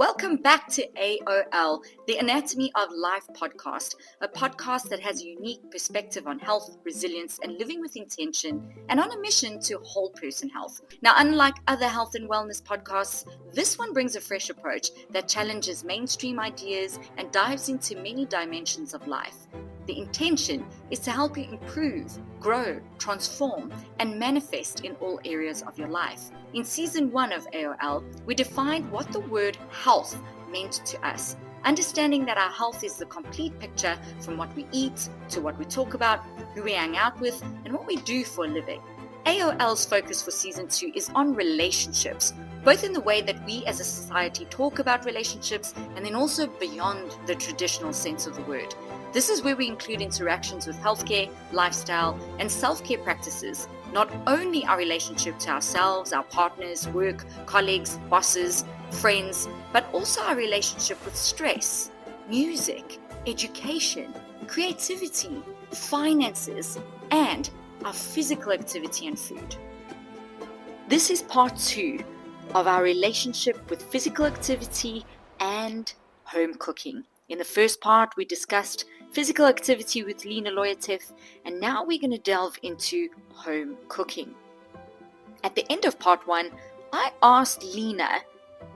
Welcome back to AOL, the Anatomy of Life podcast, a podcast that has a unique perspective on health, resilience, and living with intention, and on a mission to whole person health. Now, unlike other health and wellness podcasts, this one brings a fresh approach that challenges mainstream ideas and dives into many dimensions of life. The intention is to help you improve, grow, transform, and manifest in all areas of your life. In season 1 of AOL, we defined what the word health meant to us, understanding that our health is the complete picture from what we eat to what we talk about, who we hang out with, and what we do for a living. AOL's focus for season 2 is on relationships, both in the way that we as a society talk about relationships and then also beyond the traditional sense of the word. This is where we include interactions with healthcare, lifestyle, and self-care practices, not only our relationship to ourselves, our partners, work, colleagues, bosses, friends, but also our relationship with stress, music, education, creativity, finances, and our physical activity and food. This is part 2 of our relationship with physical activity and home cooking. In the first part, we discussed physical activity with Lina, Lotayef, and now we're going to delve into home cooking. At the end of part 1, I asked Lina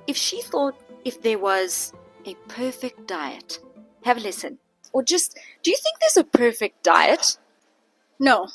if she thought if there was a perfect diet. Have a listen. Or just, do you think there's a perfect diet? No,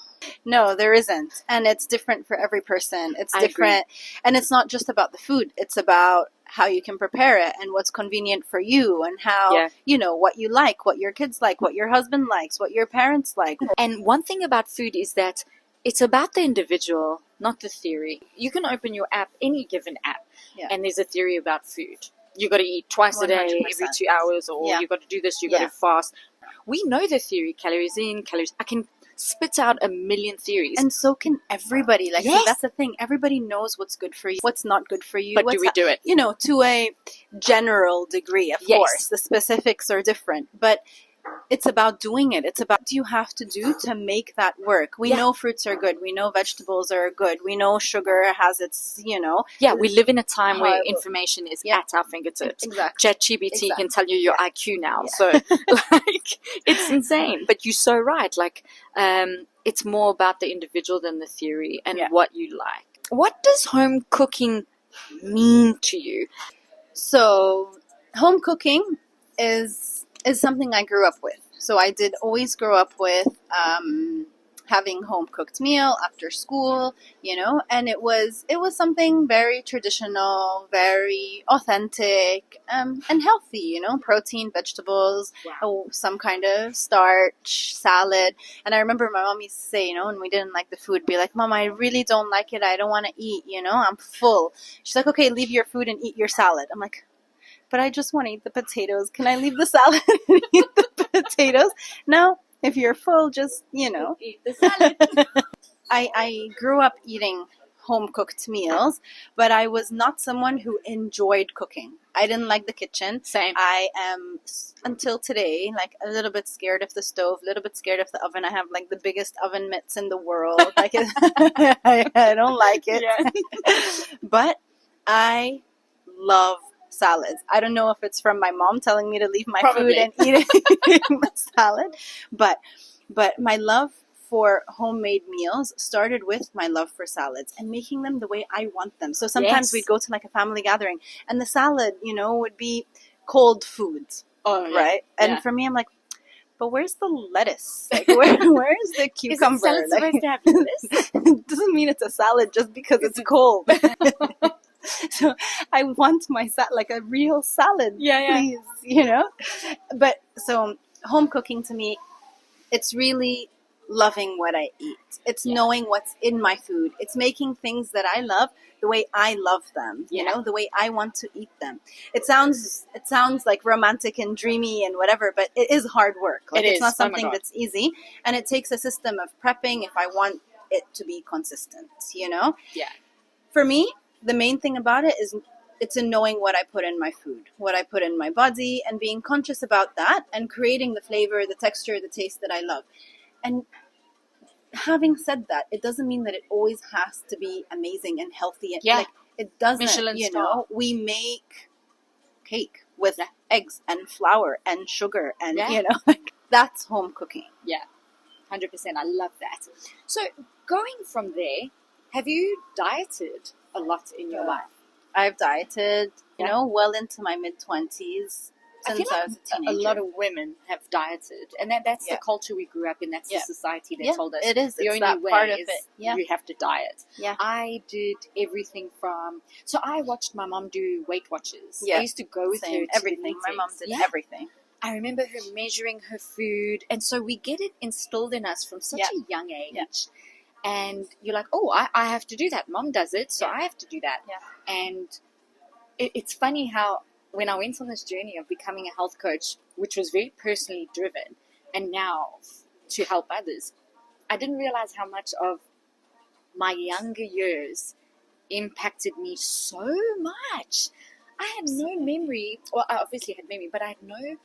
there isn't. And it's different for every person. It's I different. agree. And it's not just about the food. It's about how you can prepare it and what's convenient for you and how, what you like, what your kids like, what your husband likes, what your parents like. And one thing about food is that it's about the individual, not the theory. You can open your app, any given app, and there's a theory about food. You got to eat twice a day, 100%. every 2 hours, or you got to do this, you got to fast. We know the theory, calories in, calories. I can spit out a million theories. And so can everybody. See, that's the thing. Everybody knows what's good for you, what's not good for you. But do we do it? To a general degree, of course. The specifics are different. But it's about doing it. It's about what you have to do to make that work. We know fruits are good. We know vegetables are good. We know sugar has its, Yeah, we live in a time where information is at our fingertips. Exactly. ChatGPT can tell you your IQ now. So, it's insane. But you're so right. It's more about the individual than the theory and what you like. What does home cooking mean to you? So, home cooking is something I grew up with. So I did always grow up with having home cooked meal after school, and it was something very traditional, very authentic, and healthy, protein, vegetables, some kind of starch, salad. And I remember my mom used to say, when we didn't like the food, be like, Mom, I really don't like it. I don't want to eat, I'm full. She's like, okay, leave your food and eat your salad. I'm like, but I just want to eat the potatoes. Can I leave the salad and eat the potatoes? No, if you're full, just, eat the salad. I grew up eating home-cooked meals, but I was not someone who enjoyed cooking. I didn't like the kitchen. Same. I am, until today, a little bit scared of the stove, a little bit scared of the oven. I have, the biggest oven mitts in the world. I don't like it. Yeah. But I love salads. I don't know if it's from my mom telling me to leave my food and eat a salad, but my love for homemade meals started with my love for salads and making them the way I want them. So sometimes we'd go to a family gathering and the salad, would be cold foods, right? And for me, I'm like, but where's the lettuce? Where is the cucumber? Is the salad supposed to have this? It doesn't mean it's a salad just because it's cold. So I want my salad, a real salad, please, But so home cooking to me, it's really loving what I eat. It's knowing what's in my food. It's making things that I love the way I love them, the way I want to eat them. It sounds like romantic and dreamy and whatever, but it is hard work. It's not something that's easy. And it takes a system of prepping if I want it to be consistent, Yeah. For me, the main thing about it is it's in knowing what I put in my food, what I put in my body, and being conscious about that and creating the flavor, the texture, the taste that I love. And having said that, it doesn't mean that it always has to be amazing and healthy. And it doesn't, Michelin star. We make cake with eggs and flour and sugar and, you know, like, that's home cooking. Yeah, 100%. I love that. So going from there, have you dieted a lot in your life? I've dieted, you know, well into my mid-20s. Since I was a teenager. A lot of women have dieted, and that's the culture we grew up in. That's the society that told us it is. The only that way part of is it. you have to diet. Yeah. I did everything from. So I watched my mom do Weight Watchers. I used to go with her to everything. My mom did everything. I remember her measuring her food, and so we get it instilled in us from such a young age. Yeah. And you're like, oh, I have to do that. Mom does it, so I have to do that. Yeah. And it's funny how when I went on this journey of becoming a health coach, which was very personally driven, and now to help others, I didn't realize how much of my younger years impacted me so much. I had no memory, well, I obviously had memory, but I had no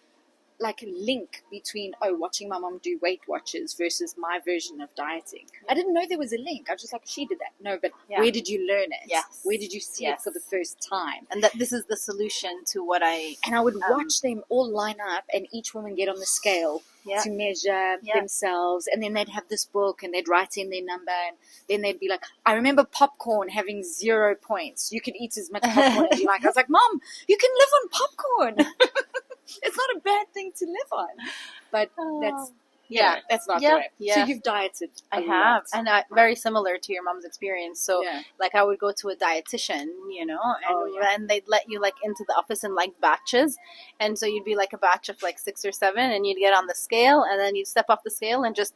link between watching my mom do Weight Watchers versus my version of dieting. I didn't know there was a link. I was just like, she did that. No, but where did you learn it? Yes. Where did you see it for the first time? And that this is the solution to what I would watch them all line up and each woman get on the scale to measure themselves, and then they'd have this book and they'd write in their number, and then they'd be like, I remember popcorn having 0 points. You could eat as much popcorn as you like. I was like, Mom, you can live on popcorn. It's not a bad thing to live on, but that's that's not the way. So you've dieted. I have, and very similar to your mom's experience. So I would go to a dietitian, you know, and they'd let you into the office in batches, and so you'd be a batch of 6 or 7, and you'd get on the scale, and then you'd step off the scale and just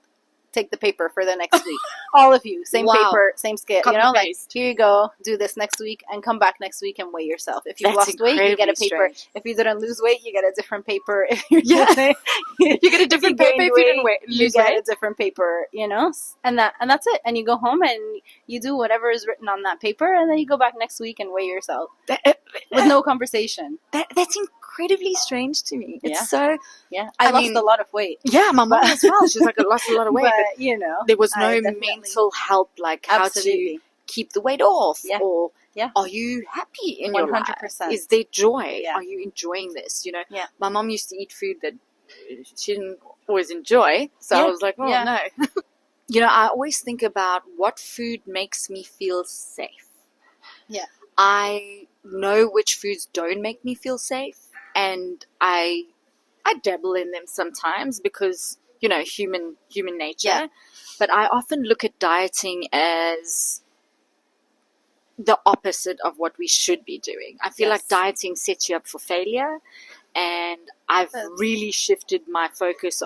take the paper for the next week. All of you, same paper, same scale. Copy, you know, paste. Here you go, do this next week, and come back next week and weigh yourself. If you lost weight, you get a paper. Strange. If you didn't lose weight, you get a different paper. If you you get a different paper. If you didn't lose weight, you get a different paper. You know, and that's it. And you go home and you do whatever is written on that paper, and then you go back next week and weigh yourself with no conversation. That's incredibly strange to me. It's so I lost a lot of weight. Yeah, my mom as well. She's I lost a lot of weight. But you know, there was no mental help how to keep the weight off, or are you happy in your life? 100%. Is there joy? Are you enjoying this? You know, my mom used to eat food that she didn't always enjoy, so I was like, oh no. You know, I always think about what food makes me feel safe. Yeah, I know which foods don't make me feel safe, and I dabble in them sometimes because, you know, human nature. Yeah. But I often look at dieting as the opposite of what we should be doing. I feel like dieting sets you up for failure, and I've really shifted my focus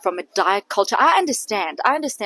from a diet culture. I understand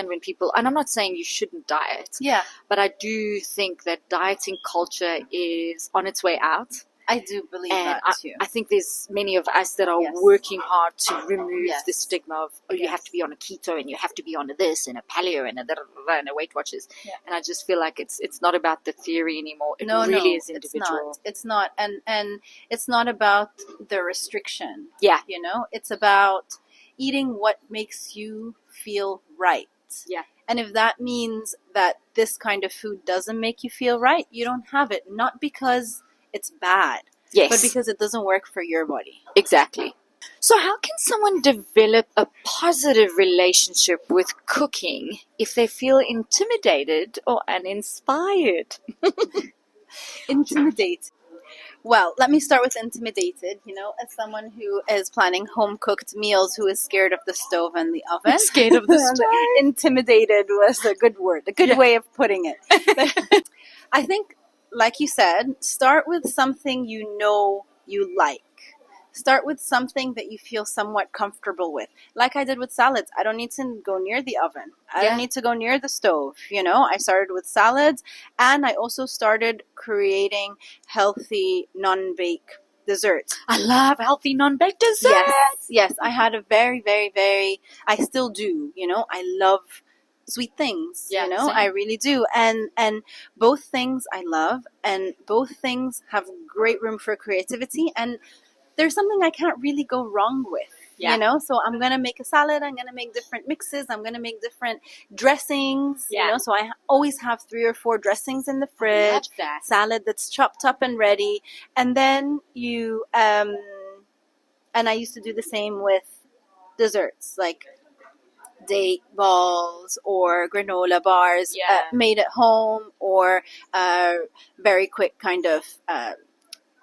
when people, and I'm not saying you shouldn't diet. Yeah. But I do think that dieting culture is on its way out. I do believe that too. I think there's many of us that are working hard to remove the stigma of, you have to be on a keto and you have to be on a this and a paleo and a Weight Watchers. Yeah. And I just feel like it's not about the theory anymore. It really is individual. It's not. And it's not about the restriction. Yeah. You know, it's about eating what makes you feel right. Yeah. And if that means that this kind of food doesn't make you feel right, you don't have it. Not because it's bad, but because it doesn't work for your body. Exactly. So how can someone develop a positive relationship with cooking if they feel intimidated or uninspired? Intimidated. Well, let me start with intimidated. You know, as someone who is planning home-cooked meals, who is scared of the stove and the oven. Scared of the stove. Intimidated was a good word, a good way of putting it. I think, like you said, start with something you know you like. Start with something that you feel somewhat comfortable with. Like I did with salads. I don't need to go near the oven. I don't need to go near the stove. You know, I started with salads, and I also started creating healthy non-bake desserts. I love healthy non-baked desserts. Yes. I had a very, very, very, I still do, you know, I love sweet things, you know, same. I really do. And both things I love, and both things have great room for creativity, and there's something I can't really go wrong with. you know, so I'm going to make a salad. I'm going to make different mixes. I'm going to make different dressings, you know, so I always have 3 or 4 dressings in the fridge, salad that's chopped up and ready. And then you, and I used to do the same with desserts, like date balls or granola bars made at home, or very quick kind of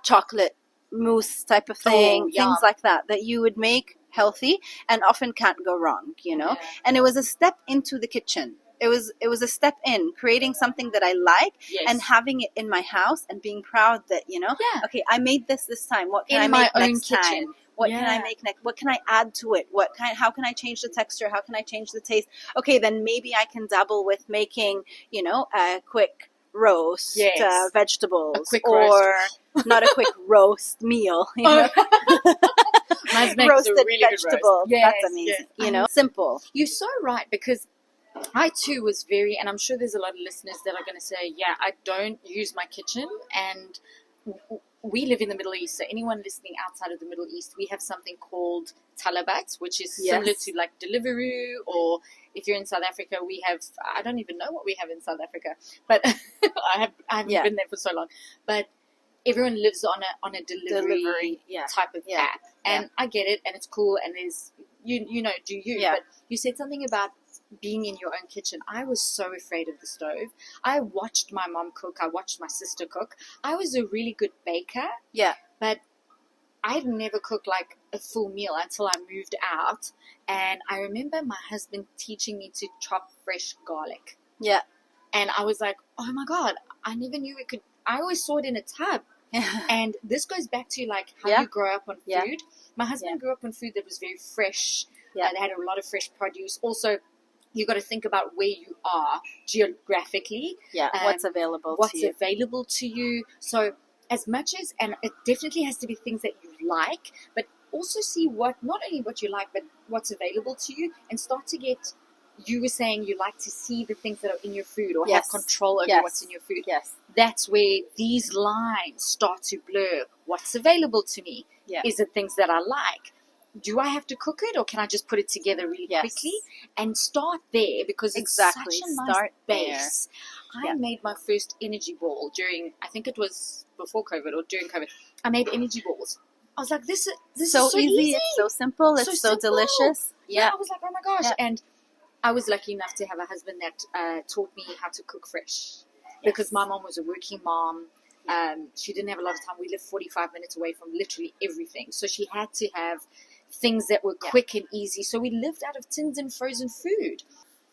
chocolate mousse type of thing, things like that you would make healthy and often can't go wrong, you know. And it was a step into the kitchen. It was a step in creating something that I like and having it in my house and being proud that, you know, okay, I made this time. What can I make next time? What can I make next? What can I add to it? How can I change the texture? How can I change the taste? Okay, then maybe I can dabble with making, you know, a quick roast vegetables, not a quick roast meal, you know. Roasted really vegetables. That's amazing. You know, simple. You're so right, because I too was very, and I'm sure there's a lot of listeners that are going to say, yeah, I don't use my kitchen, and we live in the Middle East, so anyone listening outside of the Middle East, we have something called talabat, which is similar to like Deliveroo, or if you're in South Africa, we have, I don't even know what we have in South Africa, but I haven't been there for so long, but everyone lives on a delivery type of app, and I get it, and it's cool, and there's, you know, do you, but you said something about being in your own kitchen. I was so afraid of the stove. I watched my mom cook. I watched my sister cook. I was a really good baker. But I'd never cooked like a full meal until I moved out. And I remember my husband teaching me to chop fresh garlic. And I was like, oh my God, I never knew it could. I always saw it in a tub. And this goes back to like how you grow up on food. My husband grew up on food that was very fresh. They had a lot of fresh produce. Also, you got to think about where you are geographically. What's available to you. So as much as, and it definitely has to be things that you like, but also see not only what you like, but what's available to you, and start to get, you were saying you like to see the things that are in your food, or have control over what's in your food. That's where these lines start to blur. What's available to me? Is it things that I like? Do I have to cook it, or can I just put it together really quickly? And start there, because it's such a nice base. I made my first energy ball during, I think it was before COVID or during COVID. I made energy balls. I was like, this is so easy. It's so simple. It's so delicious. I was like, oh my gosh. And I was lucky enough to have a husband that taught me how to cook fresh, because my mom was a working mom. She didn't have a lot of time. We lived 45 minutes away from literally everything. So she had to have things that were quick and easy. So we lived out of tins and frozen food.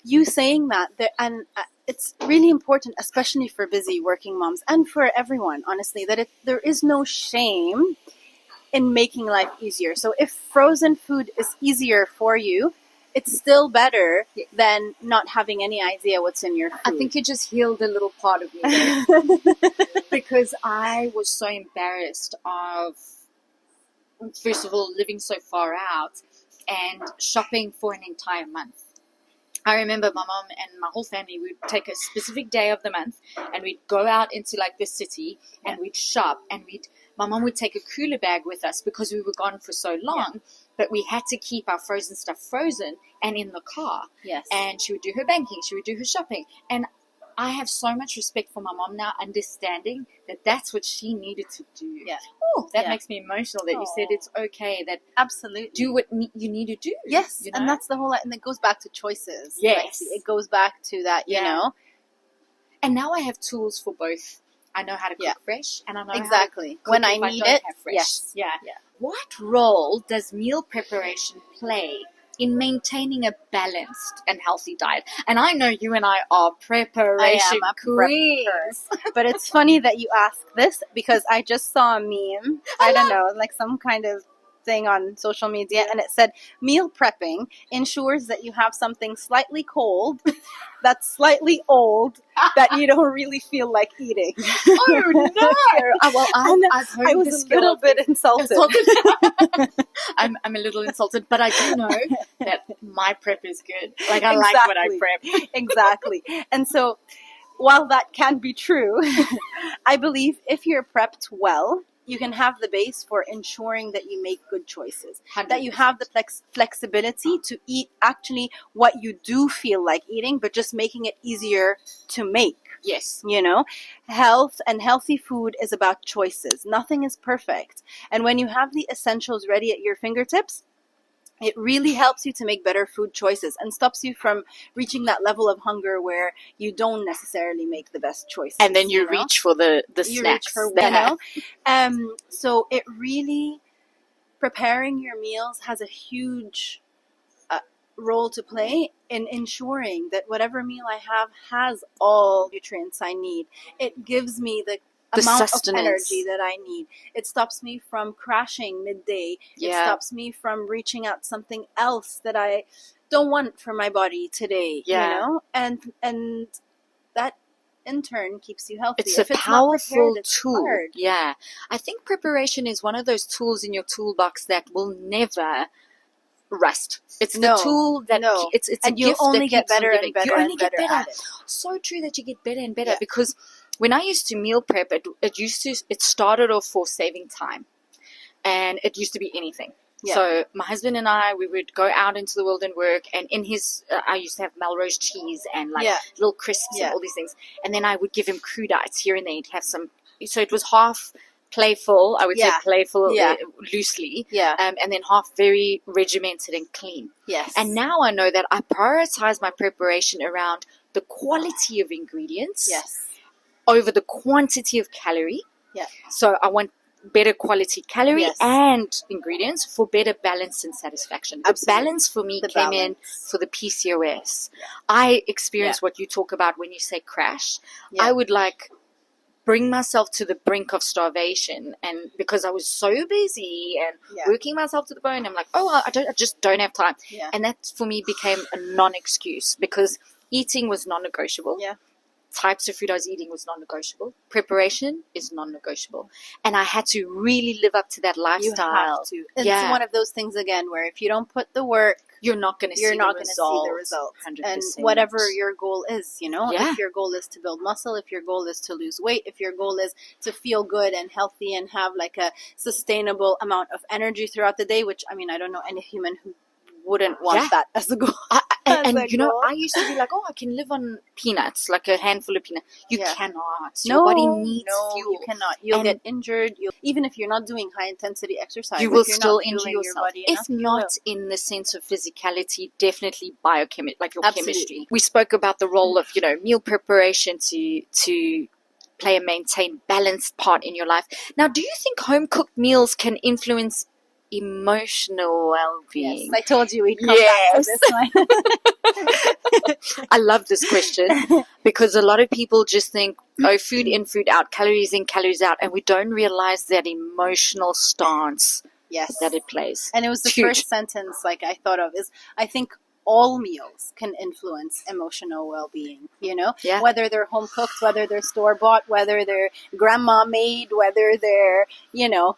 You saying that, and it's really important, especially for busy working moms and for everyone, honestly, that there is no shame in making life easier. So if frozen food is easier for you, it's still better than not having any idea what's in your food. I think you just healed a little part of me there. Because I was so embarrassed of, first of all, living so far out and shopping for an entire month. I remember my mom and my whole family would take a specific day of the month, and we'd go out into like the city, and we'd shop, and my mom would take a cooler bag with us because we were gone for so long, but we had to keep our frozen stuff frozen and in the car. And she would do her banking, she would do her shopping, and I have so much respect for my mom now, understanding that that's what she needed to do. Oh, that makes me emotional that you said it's okay, that absolutely do what you need to do. You know? And that's the whole, and it goes back to choices. It goes back to that, you know. And now I have tools for both. I know how to cook fresh, and I know how to cook when I need it. What role does meal preparation play in maintaining a balanced and healthy diet? And I know you and I are preparation queens. But it's funny that you ask this, because I just saw a meme. I don't know, like some kind of thing on social media, and it said meal prepping ensures that you have something slightly cold that's slightly old that you don't really feel like eating. Oh no! Well, I've heard I was a little bit insulted. I'm a little insulted, but I do know that my prep is good. Like I like what I prep. Exactly. And so while that can be true, I believe if you're prepped well, you can have the base for ensuring that you make good choices, 100%. that you have the flexibility to eat actually what you do feel like eating, but just making it easier to make. Yes. You know, health and healthy food is about choices. Nothing is perfect. And when you have the essentials ready at your fingertips, it really helps you to make better food choices and stops you from reaching that level of hunger where you don't necessarily make the best choices. And then you reach for the you snacks. reach for, you know? So it really, preparing your meals has a huge role to play in ensuring that whatever meal I have has all nutrients I need. It gives me the amount of energy that I need. It stops me from crashing midday. It stops me from reaching out something else that I don't want for my body today. You know, and that in turn keeps you healthy. It's a powerful tool. Yeah, I think preparation is one of those tools in your toolbox that will never rust. It's the tool that it's and a you gift only that get keeps better on and better. You only and get better. better. So true that you get better and better because when I used to meal prep, it started off for saving time, and it used to be anything. Yeah. So my husband and I, we would go out into the world and work, and in his, I used to have Melrose cheese and like little crisps and all these things, and then I would give him crudites here and there. He'd have some, so it was half playful, I would say playful loosely, and then half very regimented and clean. Yes. And now I know that I prioritize my preparation around the quality of ingredients over the quantity of calorie. Yeah. So I want better quality calorie and ingredients for better balance and satisfaction. The balance for me came in for the PCOS. I experienced what you talk about when you say crash. I would like bring myself to the brink of starvation, and because I was so busy and working myself to the bone, I'm like, I just don't have time. And that for me became a non-excuse because eating was non-negotiable. Types of food I was eating was non-negotiable. Preparation is non-negotiable. And I had to really live up to that lifestyle. You have to. It's one of those things, again, where if you don't put the work, you're not going to see the result. 100%. And whatever your goal is, you know, if your goal is to build muscle, if your goal is to lose weight, if your goal is to feel good and healthy and have like a sustainable amount of energy throughout the day, which, I mean, I don't know any human who wouldn't want that as a goal. And you know, I used to be like, I can live on peanuts, like a handful of peanuts. You cannot. Your body needs fuel. You cannot. You'll get injured. Even if you're not doing high intensity exercise, you will still injure yourself. If not in the sense of physicality, definitely biochemistry, like your chemistry. We spoke about the role of, meal preparation to play and maintain balanced part in your life. Now, do you think home cooked meals can influence emotional well-being? Yes, I told you we'd come back to this one. I love this question because a lot of people just think, food in, food out, calories in, calories out, and we don't realize that emotional stance that it plays. And it was the first sentence like I thought of is, I think all meals can influence emotional well-being, whether they're home cooked, whether they're store-bought, whether they're grandma made, whether they're,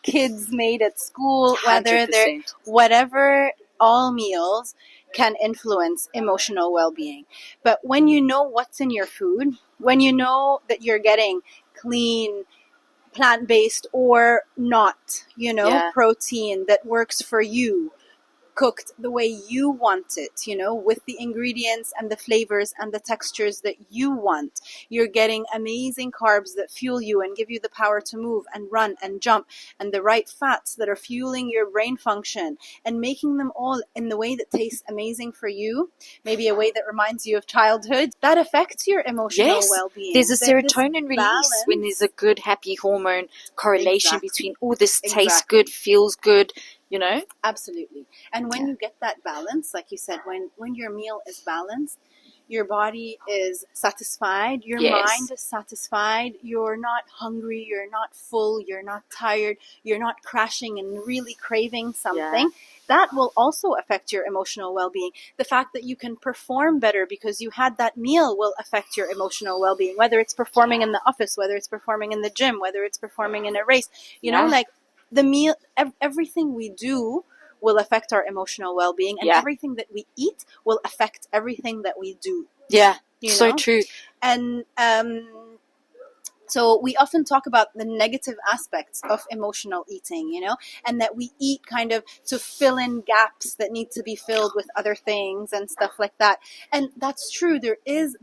kids made at school, 100%. whether they're whatever, all meals can influence emotional well-being. But when you know what's in your food, when you know that you're getting clean, plant-based or not, protein that works for you, cooked the way you want it, with the ingredients and the flavors and the textures that you want. You're getting amazing carbs that fuel you and give you the power to move and run and jump, and the right fats that are fueling your brain function and making them all in the way that tastes amazing for you, maybe a way that reminds you of childhood. That affects your emotional well-being. There's a serotonin release when there's a good, happy hormone correlation between, this tastes good, feels good, Absolutely. And when you get that balance, like you said, when your meal is balanced, your body is satisfied, your mind is satisfied, you're not hungry, you're not full, you're not tired, you're not crashing and really craving something. That will also affect your emotional well-being. The fact that you can perform better because you had that meal will affect your emotional well-being, whether it's performing in the office, whether it's performing in the gym, whether it's performing in a race, like the meal, everything we do will affect our emotional well-being, and everything that we eat will affect everything that we do. So true. And So we often talk about the negative aspects of emotional eating, you know, and that we eat kind of to fill in gaps that need to be filled with other things and stuff like that. And that's true. There is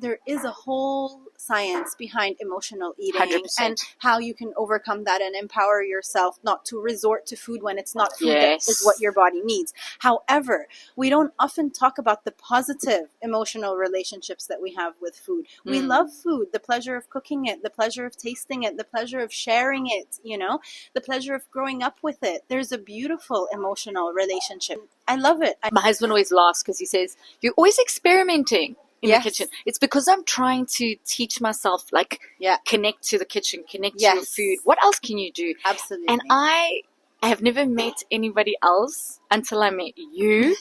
a whole science behind emotional eating 100%. and how you can overcome that and empower yourself not to resort to food when it's not food Yes. that is what your body needs. However, we don't often talk about the positive emotional relationships that we have with food. We love food, the pleasure of cooking it, the pleasure of tasting it, the pleasure of sharing it, you know, the pleasure of growing up with it. There's a beautiful emotional relationship. I love it. My husband always laughs because he says, you're always experimenting in Yes. the kitchen. It's because I'm trying to teach myself, like, connect to the kitchen, connect to your food. What else can you do? Absolutely. And I have never met anybody else until I met you.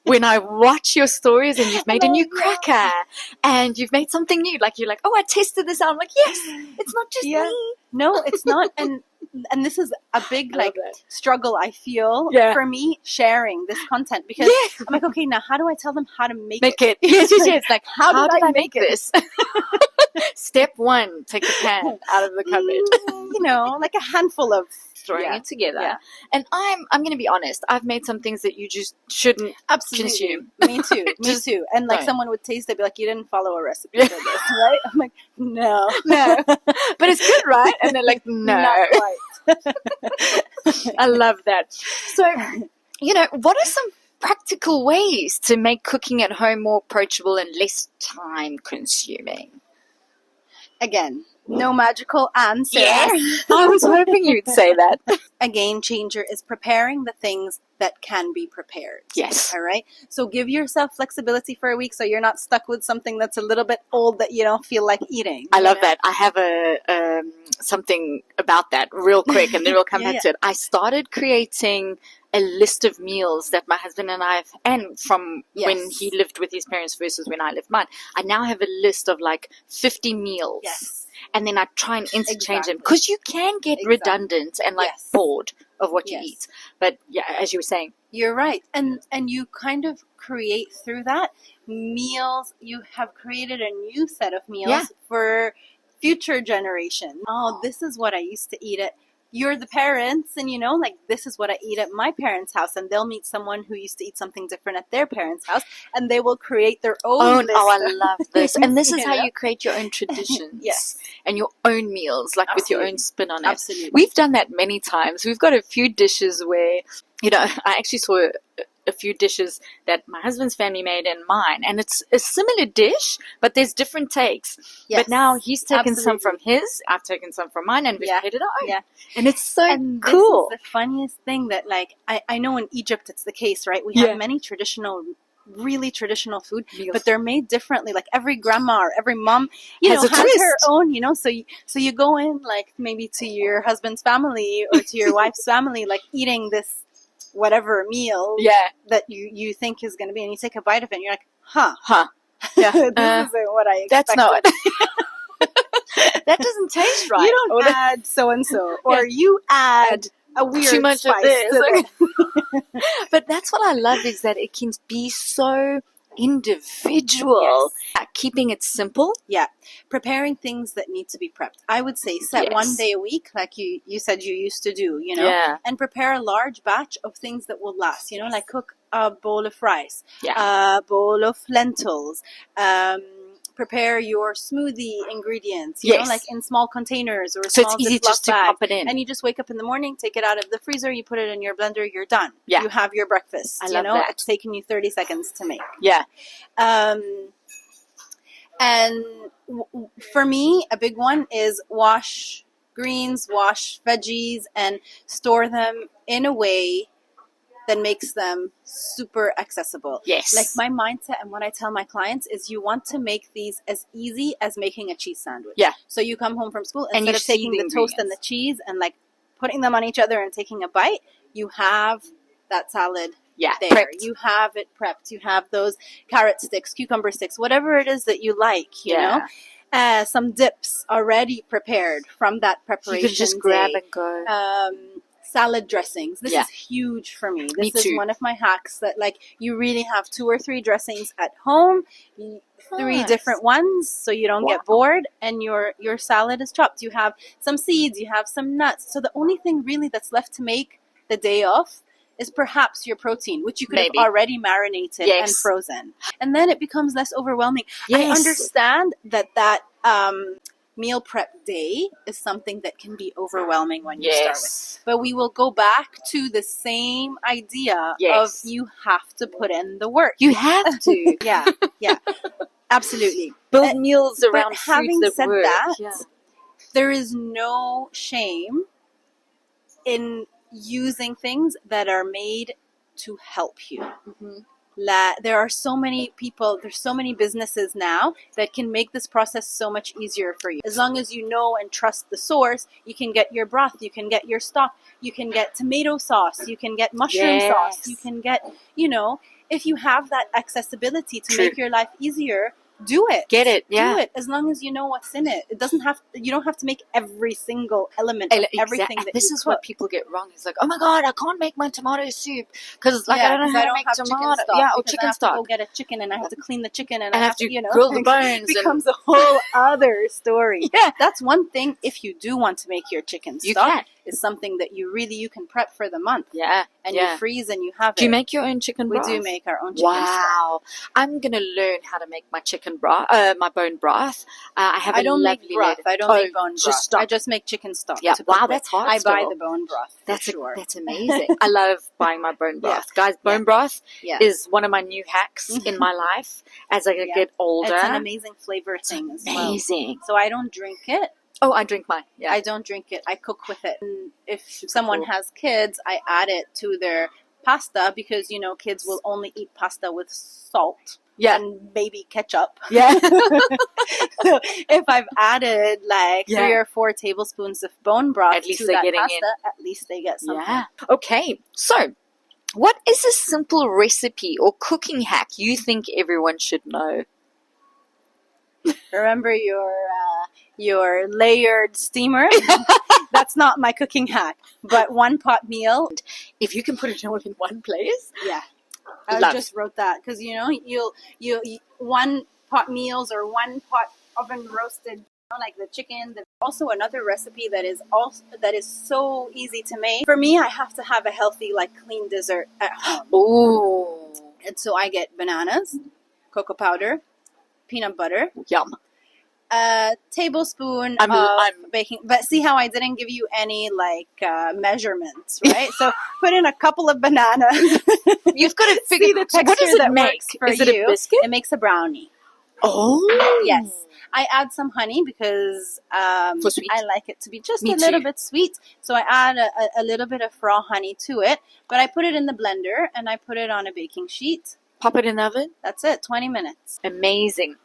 When I watch your stories and you've made a new cracker and you've made something new, like you're like, oh, I tested this out. I'm like, yes, it's not just me. No, it's not. And this is a big struggle I feel for me sharing this content because I'm like, okay, now how do I tell them how to make it? Yes. Like, how did I make it? this? Step 1, take the pan out of the cupboard. You know, like a handful of throwing it together. And I'm going to be honest, I've made some things that you just shouldn't consume. Me too. And like someone would taste it, be like, you didn't follow a recipe for this, right? I'm like, no. But it's good, right? And they're like, no. Not quite. I love that. So, you know, what are some practical ways to make cooking at home more approachable and less time consuming? Again, no magical answer. Yes, I was hoping you'd say that. A game changer is preparing the things that can be prepared. Yes. All right. So give yourself flexibility for a week so you're not stuck with something that's a little bit old that you don't feel like eating. I love that. I have a something about that real quick, and then we'll come back to it. I started creating a list of meals that my husband and I, and from when he lived with his parents versus when I lived mine, I now have a list of like 50 meals. Yes. And then I try and interchange them because you can get redundant and like bored of what you eat. But yeah, as you were saying, you're right. And you kind of create through that meals. You have created a new set of meals for future generations. Oh, this is what I used to eat at. You're the parents, and you know, like, this is what I eat at my parents' house, and they'll meet someone who used to eat something different at their parents' house, and they will create their own list. Oh, I love this. And this is how you create your own traditions. Yes. And your own meals, like with your own spin on it. Absolutely. We've done that many times. We've got a few dishes where, you know, I actually saw a few dishes that my husband's family made and mine, and it's a similar dish, but there's different takes. But now he's taken some from his, I've taken some from mine, and we've made it our own. And it's so cool. This is the funniest thing that, like, I know in Egypt it's the case, right? We have many really traditional food, but they're made differently. Like, every grandma or every mom, has her own, you know. So you go in, like, maybe to your husband's family or to your wife's family, like, eating this whatever meal that you think is going to be, and you take a bite of it and you're like, this isn't what I expected. That's not that doesn't taste right. You don't add so-and-so, or you add a weird too much spice of this. to it. But that's what I love, is that it can be so individual. Keeping it simple. Preparing things that need to be prepped. I would say set one day a week, like you said you used to do, you know, and prepare a large batch of things that will last, you know, like cook a bowl of rice, a bowl of lentils, prepare your smoothie ingredients, you know, like in small containers or so small it's easy just to bag. pop it in. And you just wake up in the morning, take it out of the freezer, you put it in your blender, you're done. You have your breakfast. I love that. It's taking you 30 seconds to make. And for me, a big one is wash greens, wash veggies, and store them in a way that makes them super accessible. Yes. Like, my mindset and what I tell my clients is you want to make these as easy as making a cheese sandwich. So you come home from school, instead of taking the toast and the cheese and like putting them on each other and taking a bite, you have that salad there. Prepped. You have it prepped. You have those carrot sticks, cucumber sticks, whatever it is that you like, you know. Some dips already prepared from that preparation. You can just grab and go. salad dressings. This is huge for me. This is one of my hacks that like you really have 2 or 3 dressings at home, 3 different ones so you don't get bored, and your salad is chopped. You have some seeds, you have some nuts. So the only thing really that's left to make the day of is perhaps your protein, which you could have already marinated and frozen. And then it becomes less overwhelming. I understand that meal prep day is something that can be overwhelming when you start with. But we will go back to the same idea of you have to put in the work. You have to. Yeah, absolutely. Build meals around but having foods that said work. that, there is no shame in using things that are made to help you. There are so many people, there's so many businesses now that can make this process so much easier for you. As long as you know and trust the source, you can get your broth, you can get your stock, you can get tomato sauce, you can get mushroom sauce, you can get, if you have that accessibility to make your life easier, do it. Get it. Do it. As long as you know what's in it. You don't have to make every single element of everything that this you is cook. what people get wrong. It's like, oh my God, I can't make my tomato soup because I don't know how to make tomato. Or chicken stock. I have to go get a chicken and I have to clean the chicken and I have to grill the bones. It becomes a whole other story. That's one thing. If you do want to make your chicken stock, is something that you can prep for the month. And you freeze and you have it. Do you make your own chicken broth? We do make our own chicken stock. I'm going to learn how to make my chicken broth, my bone broth. I don't make broth. I don't make bone broth. Stock. I just make chicken stock. That's hard. I buy the bone broth. That's amazing. I love buying my bone broth. Guys, bone broth is one of my new hacks in my life as I get older. It's an amazing flavor thing as well. Amazing. So I don't drink it. Oh, I drink mine. Yeah. I don't drink it. I cook with it. And if someone has kids, I add it to their pasta because, kids will only eat pasta with salt. And maybe ketchup. So if I've added 3 or 4 tablespoons of bone broth to that pasta, at least they get something. Okay. So, what is a simple recipe or cooking hack you think everyone should know? Remember your layered steamer? That's not my cooking hack, but one pot meal. If you can put it all in one place. I just wrote that because you'll one pot meals or one pot oven roasted, like the chicken. Also another recipe that is so easy to make. For me, I have to have a healthy, clean dessert at home. Ooh. And so I get bananas, cocoa powder, peanut butter. Yum. A tablespoon of baking, but see how I didn't give you any measurements, right? So put in a couple of bananas. You've got to figure the texture. What does it make? Is it a biscuit? It makes a brownie. Oh, yes. I add some honey because I like it to be just a little bit sweet. So I add a little bit of raw honey to it, but I put it in the blender and I put it on a baking sheet. Pop it in the oven. That's it. 20 minutes. Amazing.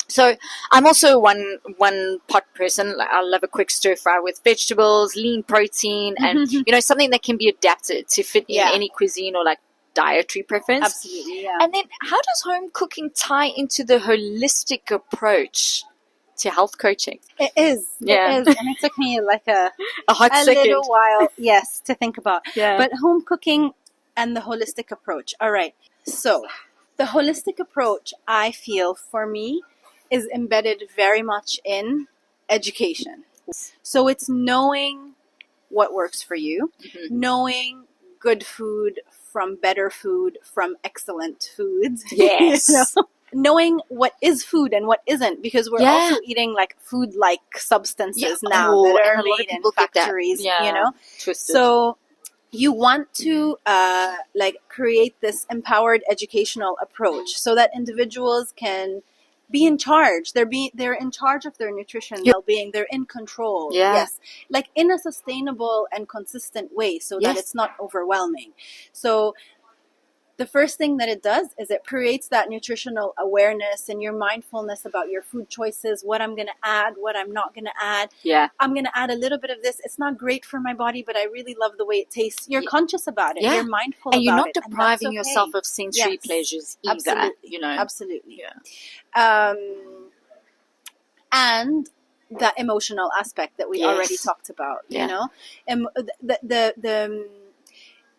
So I'm also one pot person. I love a quick stir fry with vegetables, lean protein, and something that can be adapted to fit in any cuisine or dietary preference. Absolutely, yeah. And then, how does home cooking tie into the holistic approach to health coaching? It is. Yeah. It is. And it took me a hot second. little while, to think about. Yeah. But home cooking and the holistic approach. All right. So the holistic approach, I feel, for me, is embedded very much in education. So it's knowing what works for you, knowing good food from better food from excellent foods. Yes. Knowing what is food and what isn't, because we're also eating food-like substances now that are made in factories, Twisted. So you want to create this empowered educational approach so that individuals can be in charge. They're in charge of their nutrition, well-being. They're in control. Yes. In a sustainable and consistent way so that it's not overwhelming. So the first thing that it does is it creates that nutritional awareness and your mindfulness about your food choices, what I'm going to add, what I'm not going to add. Yeah. I'm going to add a little bit of this. It's not great for my body, but I really love the way it tastes. You're conscious about it. You're mindful about it. And you're not depriving yourself of sensory pleasures either. Absolutely. Absolutely. Yeah. And that emotional aspect that we already talked about, you know, and the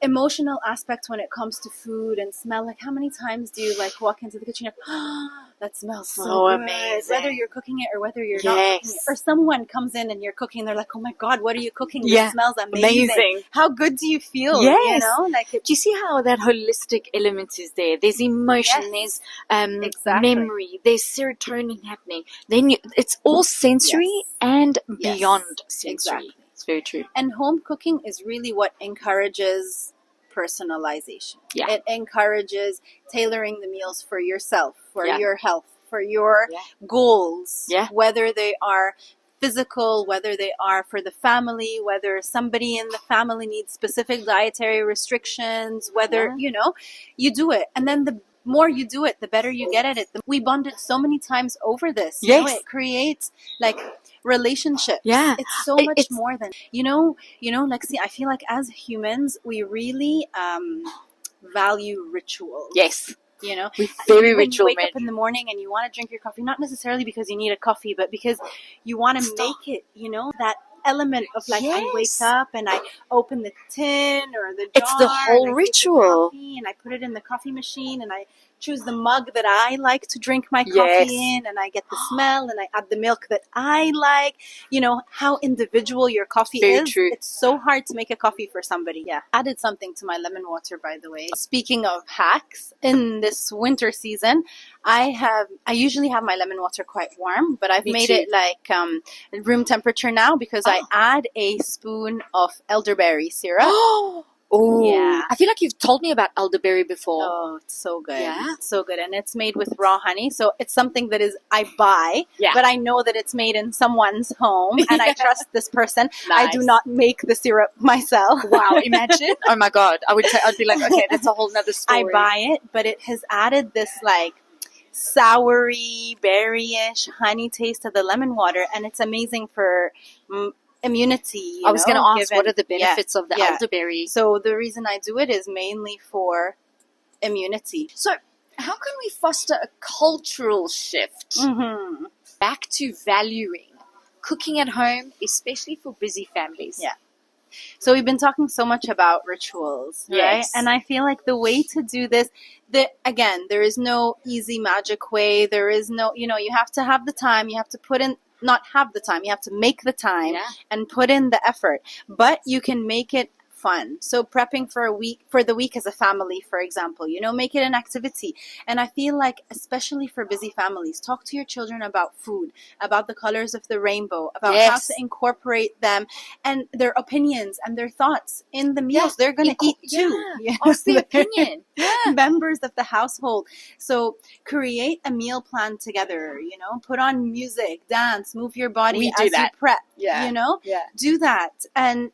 emotional aspect when it comes to food and smell. Like, how many times do you like walk into the kitchen and that smells so good, amazing, whether you're cooking it or whether you're not cooking it, or someone comes in and you're cooking, they're like, oh my god, what are you cooking? This smells amazing. How good do you feel? You know, like, do you see how that holistic element is there? There's emotion, there's memory, there's serotonin happening. Then it's all sensory and beyond sensory. It's very true. And home cooking is really what encourages personalization. It encourages tailoring the meals for yourself, for your health, for your goals, whether they are physical, whether they are for the family, whether somebody in the family needs specific dietary restrictions, whether, you know, you do it. And then the more you do it, the better you get at it. We bonded so many times over this. You know, it creates like relationships. It's so much more than, you know, Lexi, I feel like as humans, we really value rituals. You know, we're very when ritual. You wake up in the morning and you want to drink your coffee, not necessarily because you need a coffee, but because you want to make it, you know, that element of like, I wake up and I open the tin or the jar. It's the whole ritual. And I put it in the coffee machine and I choose the mug that I like to drink my coffee in, and I get the smell and I add the milk that I like. You know, how individual your coffee is. True. It's so hard to make a coffee for somebody. Added something to my lemon water, by the way. Speaking of hacks, in this winter season, I usually have my lemon water quite warm, but I've made it like room temperature now because I add a spoon of elderberry syrup. Oh, yeah. I feel like you've told me about elderberry before. Oh, it's so good. Yeah. It's so good. And it's made with raw honey. So it's something that is, I buy, but I know that it's made in someone's home and I trust this person. Nice. I do not make the syrup myself. Wow. Imagine. Oh my God. I'd be like, okay, that's a whole nother story. I buy it, but it has added this like soury, berry-ish honey taste to the lemon water. And it's amazing for immunity. I was going to ask, what are the benefits of the elderberry? So the reason I do it is mainly for immunity. So how can we foster a cultural shift back to valuing cooking at home, especially for busy families? So we've been talking so much about rituals, right? And I feel like the way to do this, again, there is no easy magic way. There is no, you know, you have to have the time. You have to put in, not have the time. You have to make the time and put in the effort. But you can make it fun. So prepping for the week as a family, for example, you know, make it an activity. And I feel like, especially for busy families, talk to your children about food, about the colors of the rainbow, about how to incorporate them and their opinions and their thoughts in the meals they're going to eat too. Ask the opinion. Members of the household. So create a meal plan together, you know, put on music, dance, move your body as you prep, you know, do that and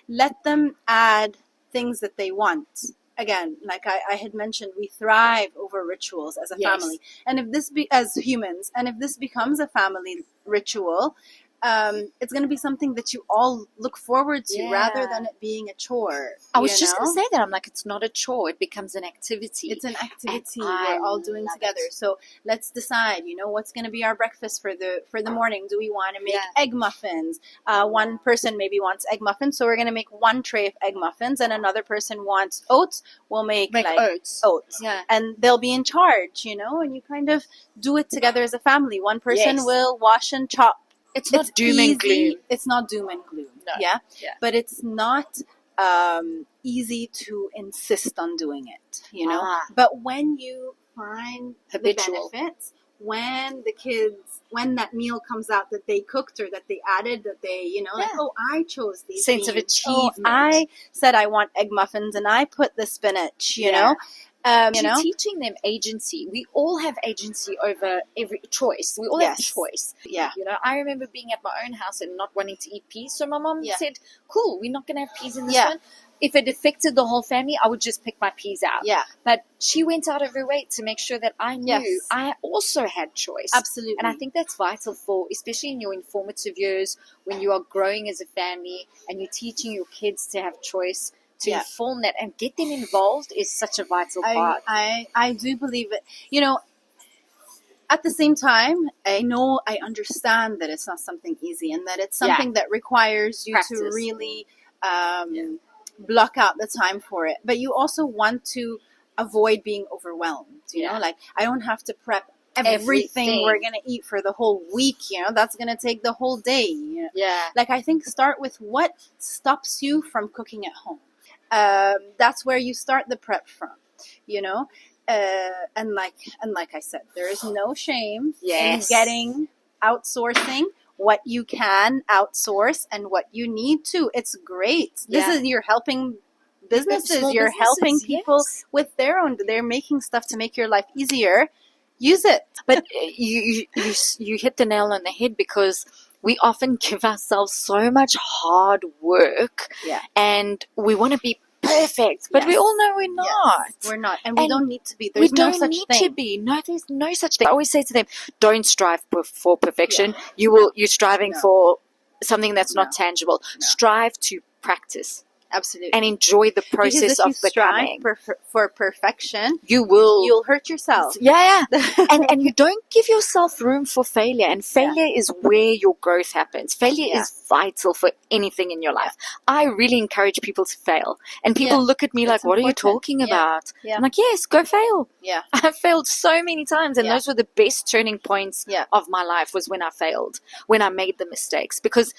let them add things that they want. Again, like I had mentioned, we thrive over rituals as a family. And if this as humans, and if this becomes a family ritual, it's going to be something that you all look forward to rather than it being a chore. I was just going to say that. I'm like, it's not a chore. It becomes an activity. It's an activity we're all doing together. So let's decide, you know, what's going to be our breakfast for the morning. Do we want to make egg muffins? One person maybe wants egg muffins. So we're going to make one tray of egg muffins, and another person wants oats. We'll make like oats. Yeah. And they'll be in charge, you know, and you kind of do it together as a family. One person will wash and chop. It's not doom and gloom. It's not doom and gloom. No. But it's not easy to insist on doing it, you know. But when you find the benefits, when the kids, when that meal comes out that they cooked or that they added, that they, you know, like, oh, I chose these sense of achievement. Oh, I said I want egg muffins and I put the spinach, you know. You know, teaching them agency. We all have agency over every choice. We all have choice. Yeah. You know, I remember being at my own house and not wanting to eat peas. So my mom said, cool, we're not going to have peas in this one. If it affected the whole family, I would just pick my peas out. Yeah. But she went out of her way to make sure that I knew I also had choice. Absolutely. And I think that's vital for, especially in your informative years, when you are growing as a family and you're teaching your kids to have choice. To inform that and get them involved is such a vital part. I do believe it. You know, at the same time, I understand that it's not something easy and that it's something that requires you Practice. to really block out the time for it. But you also want to avoid being overwhelmed, you know, like I don't have to prep everything we're going to eat for the whole week, you know, that's going to take the whole day. You know? Like I think start with what stops you from cooking at home. That's where you start the prep from, you know. And like I said, there is no shame in getting outsourcing what you can outsource and what you need to. It's great. This is, you're helping businesses. You're helping people with they're making stuff to make your life easier. Use it. But you hit the nail on the head, because we often give ourselves so much hard work, and we want to be perfect, but we all know we're not. We're not, and we don't need to be. There's no such thing. To be. No, there's no such thing. I always say to them, don't strive for perfection. You're striving for something that's not tangible. Strive to practice. Absolutely. And enjoy the process of becoming. For perfection, you'll hurt yourself. And you don't give yourself room for failure. And failure is where your growth happens. Failure is vital for anything in your life. I really encourage people to fail. And people look at me like, what are you talking about? I'm like, yes, go fail. I've failed so many times. And those were the best turning points of my life, was when I failed, when I made the mistakes. Because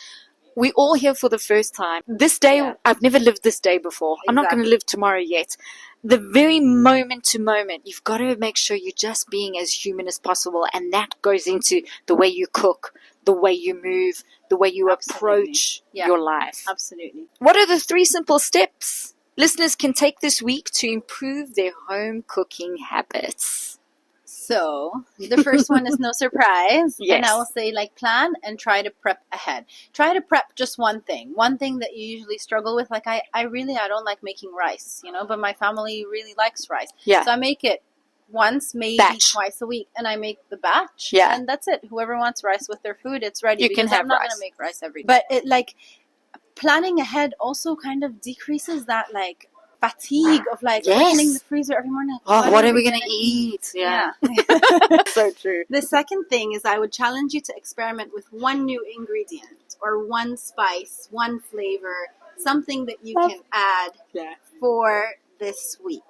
we're all here for the first time. This day, I've never lived this day before. I'm not going to live tomorrow yet. The very moment to moment, you've got to make sure you're just being as human as possible. And that goes into the way you cook, the way you move, the way you approach your life. Absolutely. What are the 3 simple steps listeners can take this week to improve their home cooking habits? So the first one is no surprise. And I will say, like, plan and try to prep ahead. Try to prep just one thing that you usually struggle with. Like I don't like making rice, you know, but my family really likes rice. So I make it once, maybe twice a week, and I make the batch. And that's it. Whoever wants rice with their food, it's ready. You can have I'm not rice. going to make rice every day. But it, like, planning ahead also kind of decreases that, like, fatigue of like opening the freezer every morning. What are we going to eat? So true. The second thing is I would challenge you to experiment with one new ingredient or one spice, one flavor, something that you can add for this week.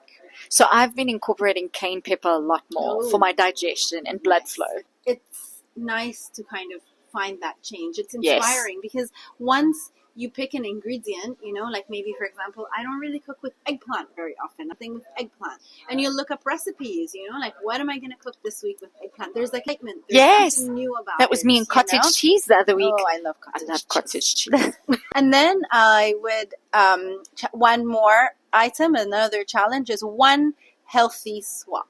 So I've been incorporating cayenne pepper a lot more for my digestion and blood flow. It's nice to kind of find that change. It's inspiring because once you pick an ingredient, you know, like maybe, for example, I don't really cook with eggplant very often, nothing with eggplant. And you look up recipes, you know, like, what am I going to cook this week with eggplant? There's like excitement. There's something new about it. That was me in cottage cheese the other week. Oh, I love cottage cheese. And then I would, one more item, another challenge is one healthy swap.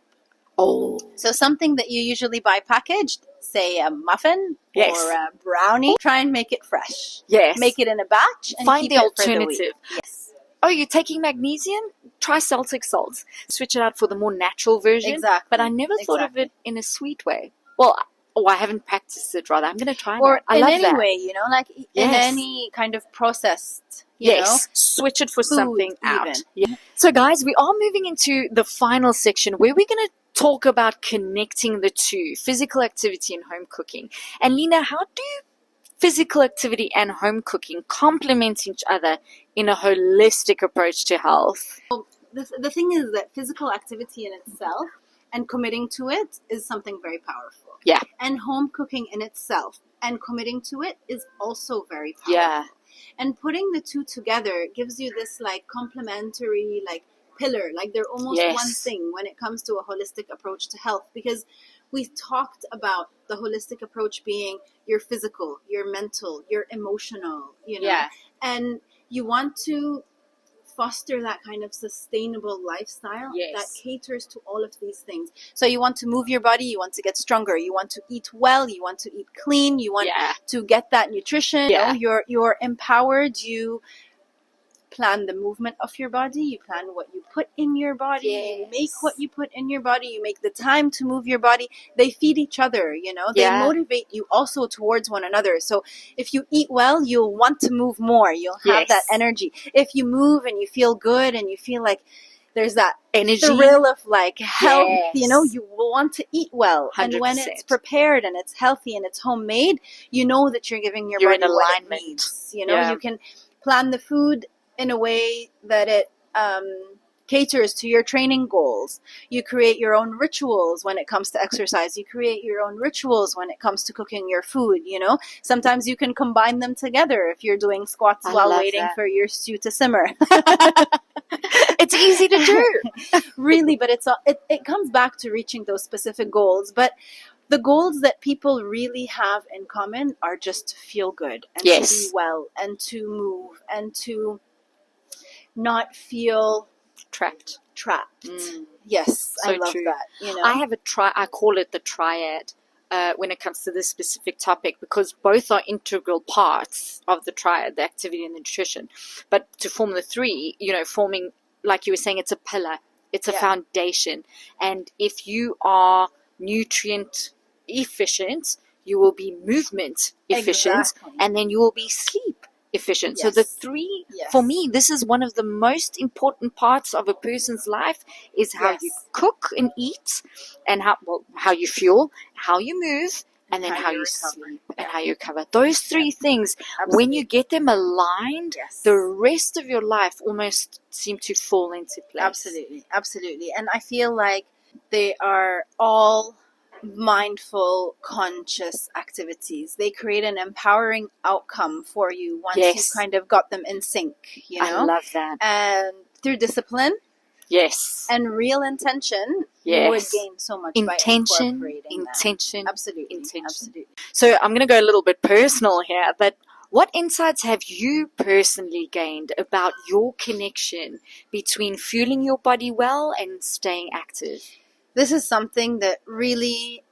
So something that you usually buy packaged, say a muffin or a brownie, try and make it fresh. Make it in a batch and find keep the it alternative. For the week. Oh, you're taking magnesium? Try Celtic salts. Switch it out for the more natural version. Exactly. But I never thought of it in a sweet way. Well, I haven't practiced it, rather. I'm going to try it. Or in any way, you know, like in any kind of processed, you know, switch it for something out. So, guys, we are moving into the final section where we're going to talk about connecting the two, physical activity and home cooking. And Lina, how do physical activity and home cooking complement each other in a holistic approach to health? Well, the thing is that physical activity in itself and committing to it is something very powerful. And home cooking in itself and committing to it is also very powerful. And putting the two together gives you this like complementary like pillar, like they're almost one thing when it comes to a holistic approach to health, because we talked about the holistic approach being your physical, your mental, your emotional, you know, and you want to foster that kind of sustainable lifestyle that caters to all of these things. So you want to move your body, you want to get stronger, you want to eat well, you want to eat clean, you want to get that nutrition, you know, you're empowered, you plan the movement of your body, you plan what you put in your body, you make what you put in your body, you make the time to move your body. They feed each other, you know, they motivate you also towards one another. So if you eat well, you'll want to move more, you'll have that energy. If you move and you feel good and you feel like there's that energy, thrill of like health, yes. you know, you want to eat well. 100%. And when it's prepared and it's healthy and it's homemade, you know that you're giving your body in alignment. what it needs. You know, you can plan the food in a way that it caters to your training goals. You create your own rituals when it comes to exercise. You create your own rituals when it comes to cooking your food, you know. Sometimes you can combine them together if you're doing squats while waiting for your stew to simmer. It's easy to do. Really, but it comes back to reaching those specific goals. But the goals that people really have in common are just to feel good and to be well and to move and to not feel trapped. Yes, so I love that. You know, I have I call it the triad when it comes to this specific topic, because both are integral parts of the triad, the activity and the nutrition. But to form the three, you know, forming, like you were saying, it's a pillar, it's a foundation. And if you are nutrient efficient, you will be movement efficient, and then you will be sleep efficient. So the three, for me, this is one of the most important parts of a person's life, is how you cook and eat, and how you fuel, how you move, and then how you sleep and how you recover. Those three things, when you get them aligned, the rest of your life almost seem to fall into place. Absolutely. And I feel like they are all mindful, conscious activities. They create an empowering outcome for you once you've kind of got them in sync, you know? I love that. And through discipline, and real intention, you would gain so much by incorporating that. Absolutely. So I'm going to go a little bit personal here, but what insights have you personally gained about your connection between fueling your body well and staying active? This is something that really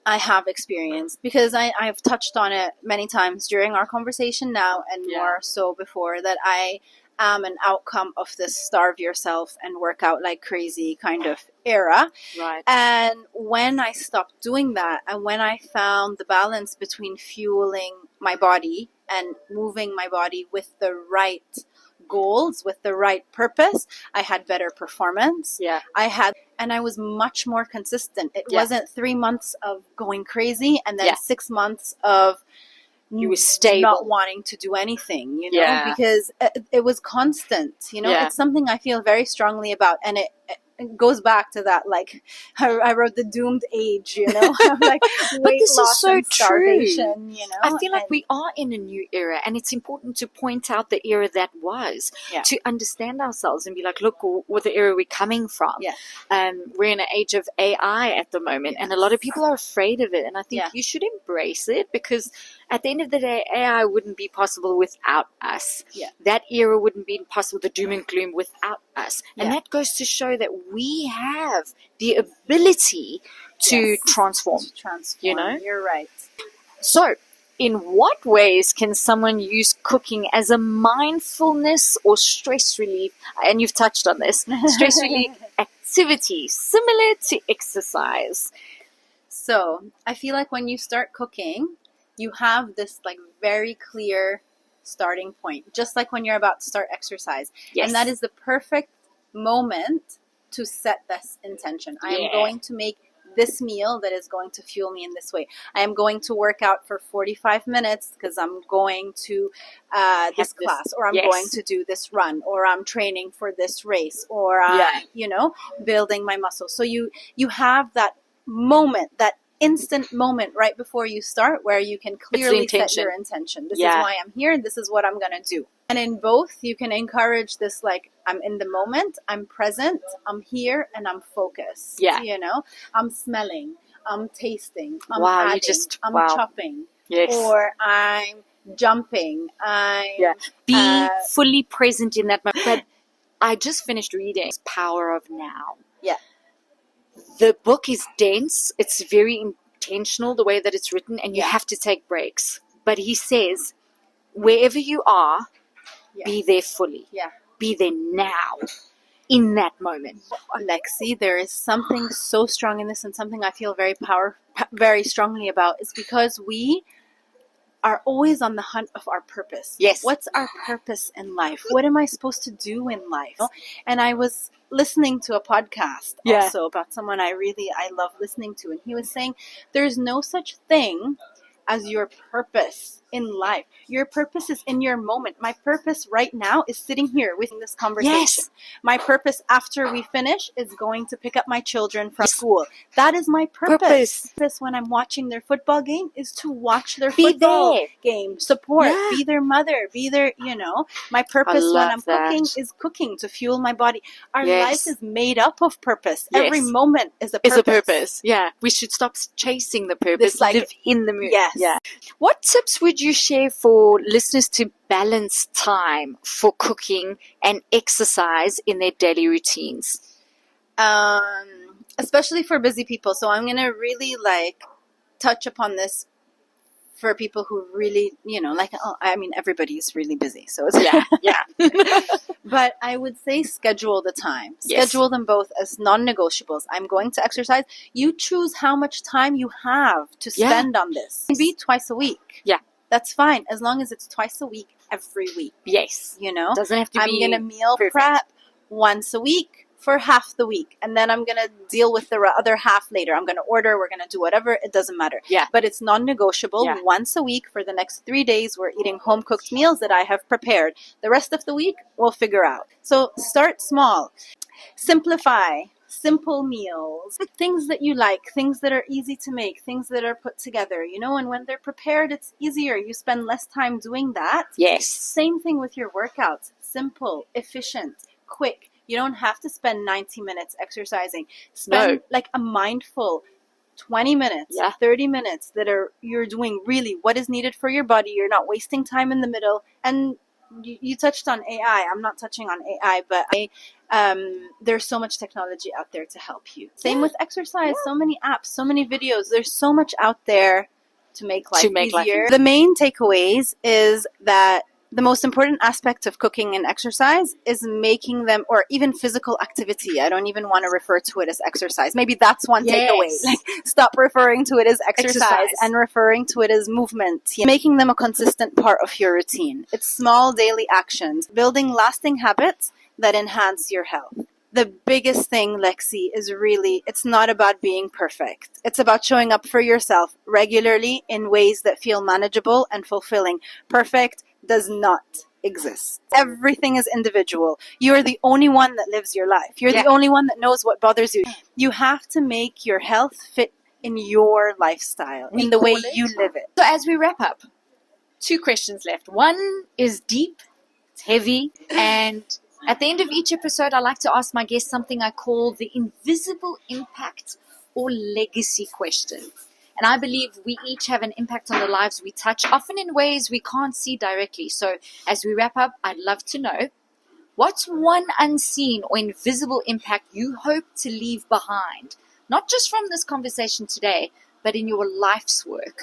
I have experienced, because I've touched on it many times during our conversation now, and more so before, that I am an outcome of this starve yourself and work out like crazy kind of era. Right. And when I stopped doing that, and when I found the balance between fueling my body and moving my body with the right goals, with the right purpose, I had better performance. And I was much more consistent. It wasn't 3 months of going crazy and then 6 months of you were stable, not wanting to do anything, you know, because it was constant, you know. It's something I feel very strongly about, and it goes back to that, like I wrote the doomed age, you know. Like, but this is so true. You know, I feel like we are in a new era, and it's important to point out the era that was, to understand ourselves and be like, look, what the era we're coming from. We're in an age of AI at the moment, and a lot of people are afraid of it, and I think you should embrace it, because at the end of the day, AI wouldn't be possible without us. That era wouldn't be possible, the doom and gloom, without us. And that goes to show that we have the ability to transform. You know? You're right. So, in what ways can someone use cooking as a mindfulness or stress relief, and you've touched on this, stress relief activity similar to exercise? So, I feel like when you start cooking, you have this like very clear starting point, just like when you're about to start exercise. And that is the perfect moment to set this intention. I am going to make this meal that is going to fuel me in this way. I am going to work out for 45 minutes because I'm going to this class, or I'm going to do this run, or I'm training for this race, or I'm, you know, building my muscles. So you have that moment, that instant moment right before you start, where you can clearly set your intention. This is why I'm here, and this is what I'm going to do. And in both, you can encourage this, like, I'm in the moment, I'm present, I'm here, and I'm focused. You know, I'm smelling, I'm tasting, I'm adding, I'm chopping, or I'm jumping. Be fully present in that moment. But I just finished reading Power of Now. The book is dense. It's very intentional, the way that it's written, and you have to take breaks. But he says, wherever you are, be there fully. Be there now, in that moment. Alexi, there is something so strong in this, and something I feel very strongly about. It's because we are always on the hunt of our purpose. Yes. What's our purpose in life? What am I supposed to do in life? And I was listening to a podcast also about someone I love listening to. And he was saying, there's no such thing as your purpose in life. Your purpose is in your moment. My purpose right now is sitting here with this conversation. Yes. My purpose after we finish is going to pick up my children from school. That is my purpose. When I'm watching their football game is to watch their football game, support, be their mother, be their, my purpose when I'm cooking is cooking to fuel my body. Our life is made up of purpose. Every moment is a purpose. It's a purpose. Yeah. We should stop chasing the purpose, live in the mood. Yes. Yeah. What tips would you share for listeners to balance time for cooking and exercise in their daily routines? Especially for busy people. So I'm going to really touch upon this for people who really, everybody is really busy. So it's But I would say schedule the time. Schedule them both as non-negotiables. I'm going to exercise. You choose how much time you have to spend on this. It can be twice a week. Yeah. That's fine, as long as it's twice a week, every week. Yes. Doesn't have to be. I'm going to meal prep once a week for half the week. And then I'm going to deal with the other half later. I'm going to order. We're going to do whatever. It doesn't matter. Yeah. But it's non-negotiable. Yeah. Once a week for the next 3 days, we're eating home-cooked meals that I have prepared. The rest of the week, we'll figure out. So start small. Simplify. Simple meals, things that you like, things that are easy to make, things that are put together, and when they're prepared, it's easier. You spend less time doing that. Yes. Same thing with your workouts. Simple, efficient, quick. You don't have to spend 90 minutes exercising. Spend a mindful 20 minutes, 30 minutes you're doing really what is needed for your body. You're not wasting time in the middle. And you touched on AI. I'm not touching on AI, but there's so much technology out there to help you. Same with exercise. So many apps, so many videos. There's so much out there to make life easier. The main takeaways is that the most important aspect of cooking and exercise is making them, or even physical activity. I don't even want to refer to it as exercise. Maybe that's one takeaway. Stop referring to it as exercise and referring to it as movement. Making them a consistent part of your routine. It's small daily actions, building lasting habits that enhance your health. The biggest thing, Lexi, is really, it's not about being perfect. It's about showing up for yourself regularly in ways that feel manageable and fulfilling. Perfect does not exist. Everything is individual. You're the only one that lives your life. You're the only one that knows what bothers you. You have to make your health fit in your lifestyle, in the way you live it. So as we wrap up, 2 questions left. One is deep, it's heavy, and at the end of each episode, I like to ask my guests something I call the invisible impact or legacy question. And I believe we each have an impact on the lives we touch, often in ways we can't see directly. So as we wrap up, I'd love to know, what's one unseen or invisible impact you hope to leave behind? Not just from this conversation today, but in your life's work.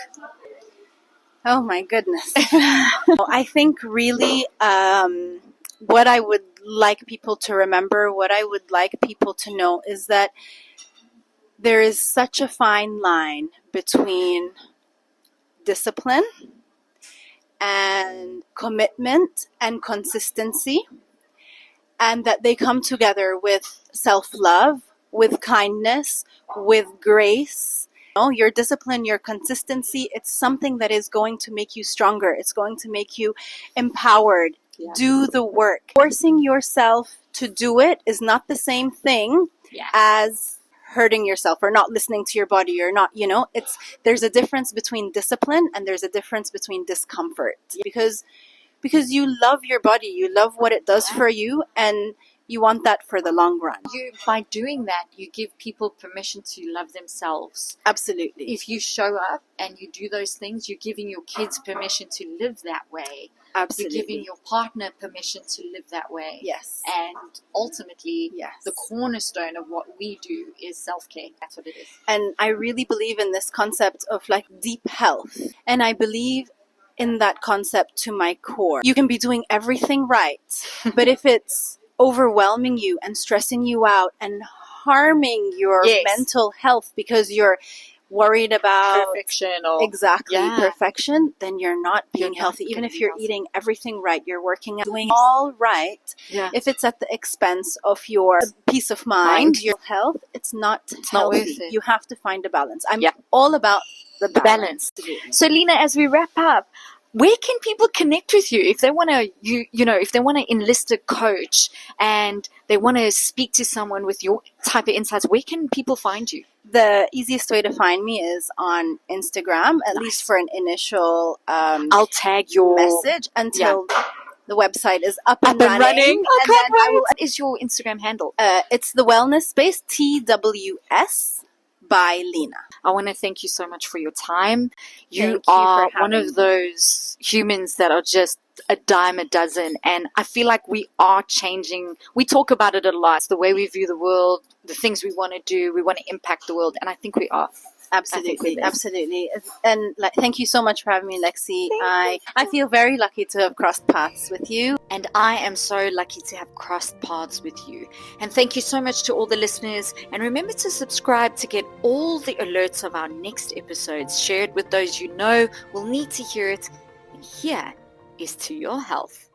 Oh my goodness. I think really what I would like people to remember, what I would like people to know is that there is such a fine line between discipline and commitment and consistency, and that they come together with self-love, with kindness, with grace. Your discipline, your consistency, it's something that is going to make you stronger. It's going to make you empowered. Do the work. Forcing yourself to do it is not the same thing as hurting yourself or not listening to your body or not, there's a difference between discipline and there's a difference between discomfort because you love your body, you love what it does for you, and you want that for the long run. By doing that, you give people permission to love themselves. Absolutely. If you show up and you do those things, you're giving your kids permission to live that way. Absolutely. You're giving your partner permission to live that way. Yes. And ultimately, the cornerstone of what we do is self-care. That's what it is. And I really believe in this concept of deep health. And I believe in that concept to my core. You can be doing everything right, but if it's overwhelming you and stressing you out and harming your mental health because you're worried about perfection or perfection, then you're not being healthy. Even if you're eating everything right, you're working, doing all right. Yeah. If it's at the expense of your peace of mind, your health, it's not healthy. Worth it. You have to find a balance. I'm all about the balance. So Lina, as we wrap up, where can people connect with you if they want to, if they want to enlist a coach and they want to speak to someone with your type of insights? Where can people find you? The easiest way to find me is on Instagram, at least for an initial. I'll tag your message until the website is up and running. What is your Instagram handle? It's the Wellness Space, TWS. By Lina. I want to thank you so much for your time. You are one of those humans that are just a dime a dozen, and I feel like we are changing. We talk about it a lot. It's the way we view the world, the things we want to do. We want to impact the world, and I think we are. Absolutely. And thank you so much for having me, Lexi. I feel very lucky to have crossed paths with you. And I am so lucky to have crossed paths with you. And thank you so much to all the listeners. And remember to subscribe to get all the alerts of our next episodes. Share it with those you know will need to hear it. And here is to your health.